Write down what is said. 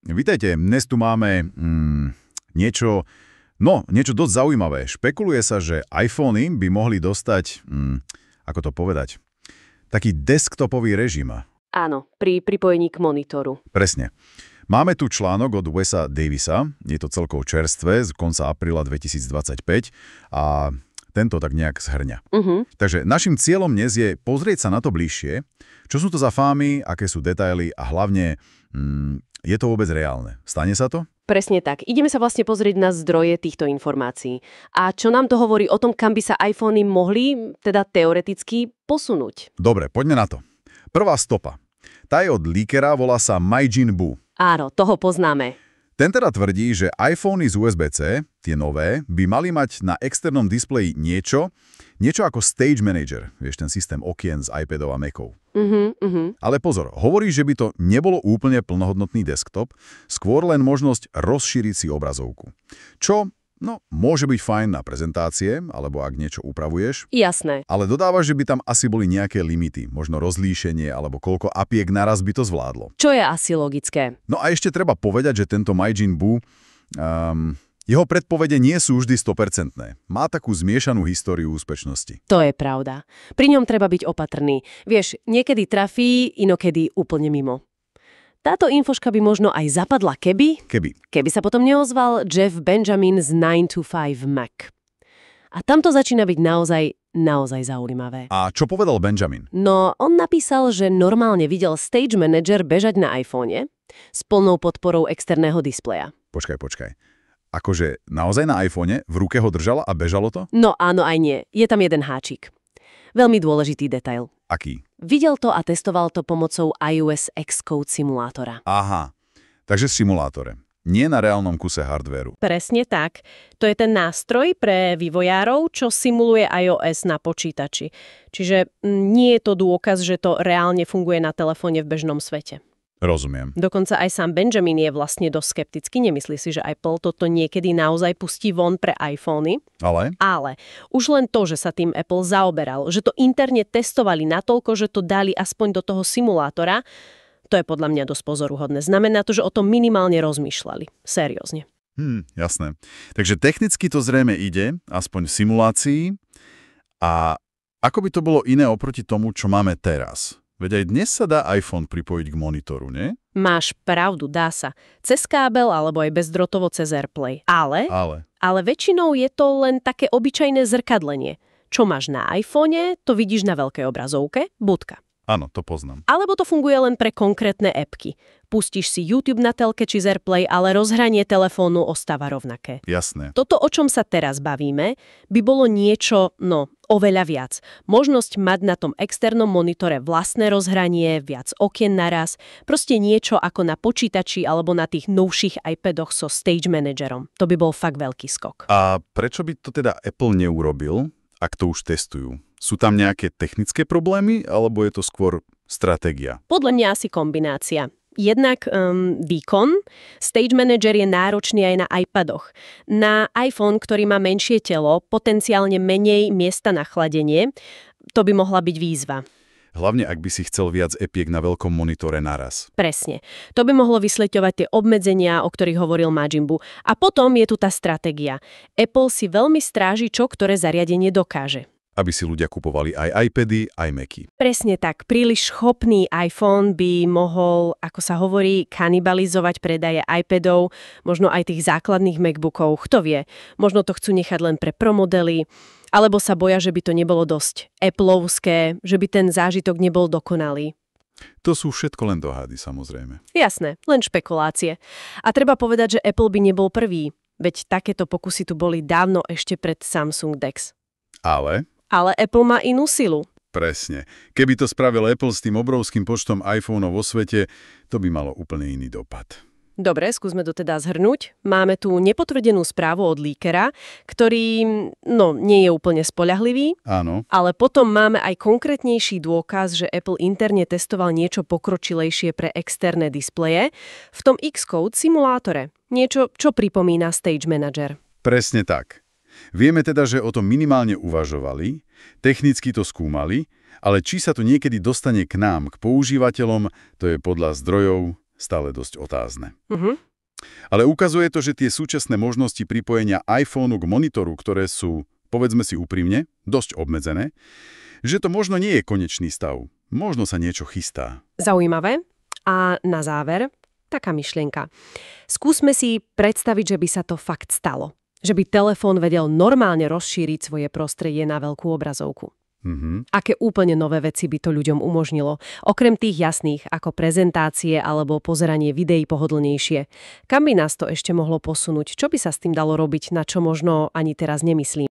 Vítajte, dnes tu máme niečo dosť zaujímavé. Špekuluje sa, že iPhony by mohli dostať, ako to povedať, taký desktopový režim. Áno, pri pripojení k monitoru. Presne. Máme tu článok od Wesa Davisa, je to celkovo čerstvé, z konca apríla 2025 a tento tak nejak zhrňa. Takže našim cieľom dnes je pozrieť sa na to bližšie, čo sú to za fámy, aké sú detaily a hlavne, je to vôbec reálne. Stane sa to? Presne tak. Ideme sa vlastne pozrieť na zdroje týchto informácií. A čo nám to hovorí o tom, kam by sa iPhony mohli, teda teoreticky, posunúť? Dobre, poďme na to. Prvá stopa. Tá je od líkera, volá sa Maijin Bu. Áno, toho poznáme. Ten teda tvrdí, že iPhony z USB-C, tie nové, by mali mať na externom displeji niečo ako Stage Manager, vieš, ten systém okien z iPadov a Macov. Ale pozor, hovorí, že by to nebolo úplne plnohodnotný desktop, skôr len možnosť rozšíriť si obrazovku. Čo, môže byť fajn na prezentácie, alebo ak niečo upravuješ. Jasné. Ale dodáva, že by tam asi boli nejaké limity, možno rozlíšenie, alebo koľko apiek naraz by to zvládlo. Čo je asi logické. No a ešte treba povedať, že tento Maijin Bu, jeho predpovede nie sú vždy 100%. Má takú zmiešanú históriu úspešnosti. To je pravda. Pri ňom treba byť opatrný. Vieš, niekedy trafí, inokedy úplne mimo. Táto infoška by možno aj zapadla, keby sa potom neozval Jeff Benjamin z 9to5 Mac. A tam to začína byť naozaj zaujímavé. A čo povedal Benjamin? No, on napísal, že normálne videl Stage Manager bežať na iPhone s plnou podporou externého displeja. Počkaj. Akože naozaj na iPhone v ruke ho držala a bežalo to? No áno aj nie. Je tam jeden háčik. Veľmi dôležitý detail. Aký? Videl to a testoval to pomocou iOS Xcode simulátora. Aha, takže v simulátore. Nie na reálnom kuse hardvéru. Presne tak. To je ten nástroj pre vývojárov, čo simuluje iOS na počítači. Čiže nie je to dôkaz, že to reálne funguje na telefóne v bežnom svete. Rozumiem. Dokonca aj sám Benjamin je vlastne dosť skeptický. Nemyslí si, že Apple toto niekedy naozaj pustí von pre iPhony. Ale už len to, že sa tým Apple zaoberal, že to interne testovali natoľko, že to dali aspoň do toho simulátora, to je podľa mňa dosť pozoruhodné. Znamená to, že o tom minimálne rozmýšľali. Seriózne. Jasné. Takže technicky to zrejme ide, aspoň v simulácii. A ako by to bolo iné oproti tomu, čo máme teraz? Veď aj dnes sa dá iPhone pripojiť k monitoru, nie? Máš pravdu, dá sa. Cez kábel alebo aj bezdrotovo cez AirPlay. Ale väčšinou je to len také obyčajné zrkadlenie. Čo máš na iPhone, to vidíš na veľkej obrazovke, bodka. Áno, to poznám. Alebo to funguje len pre konkrétne appky. Pustíš si YouTube na telke či z AirPlay, ale rozhranie telefónu ostáva rovnaké. Jasné. Toto, o čom sa teraz bavíme, by bolo niečo, oveľa viac. Možnosť mať na tom externom monitore vlastné rozhranie, viac okien naraz, proste niečo ako na počítači alebo na tých novších iPadoch so Stage Managerom. To by bol fakt veľký skok. A prečo by to teda Apple neurobil, ak to už testujú? Sú tam nejaké technické problémy, alebo je to skôr stratégia? Podľa mňa asi kombinácia. Jednak výkon. Stage Manager je náročný aj na iPadoch. Na iPhone, ktorý má menšie telo, potenciálne menej miesta na chladenie, to by mohla byť výzva. Hlavne, ak by si chcel viac epiek na veľkom monitore naraz. Presne. To by mohlo vysleťovať tie obmedzenia, o ktorých hovoril Maijin Bu. A potom je tu tá stratégia. Apple si veľmi stráži, čo ktoré zariadenie dokáže. Aby si ľudia kupovali aj iPady, aj Macy. Presne tak. Príliš schopný iPhone by mohol, ako sa hovorí, kanibalizovať predaje iPadov, možno aj tých základných MacBookov. Kto vie? Možno to chcú nechať len pre promodely, alebo sa boja, že by to nebolo dosť Appleovské, že by ten zážitok nebol dokonalý. To sú všetko len dohady, samozrejme. Jasné, len špekulácie. A treba povedať, že Apple by nebol prvý, veď takéto pokusy tu boli dávno ešte pred Samsung DeX. Ale Apple má inú silu. Presne. Keby to spravil Apple s tým obrovským počtom iPhoneov vo svete, to by malo úplne iný dopad. Dobre, skúsme to teda zhrnúť. Máme tu nepotvrdenú správu od líkera, ktorý, nie je úplne spoľahlivý. Áno. Ale potom máme aj konkrétnejší dôkaz, že Apple interne testoval niečo pokročilejšie pre externé displeje v tom Xcode simulátore. Niečo, čo pripomína Stage Manager. Presne tak. Vieme teda, že o tom minimálne uvažovali, technicky to skúmali, ale či sa to niekedy dostane k nám, k používateľom, to je podľa zdrojov stále dosť otázne. Ale ukazuje to, že tie súčasné možnosti pripojenia iPhoneu k monitoru, ktoré sú, povedzme si úprimne, dosť obmedzené, že to možno nie je konečný stav. Možno sa niečo chystá. Zaujímavé. A na záver, taká myšlienka. Skúsme si predstaviť, že by sa to fakt stalo. Že by telefón vedel normálne rozšíriť svoje prostredie na veľkú obrazovku. Aké úplne nové veci by to ľuďom umožnilo, okrem tých jasných, ako prezentácie alebo pozeranie videí pohodlnejšie. Kam by nás to ešte mohlo posunúť? Čo by sa s tým dalo robiť, na čo možno ani teraz nemyslím?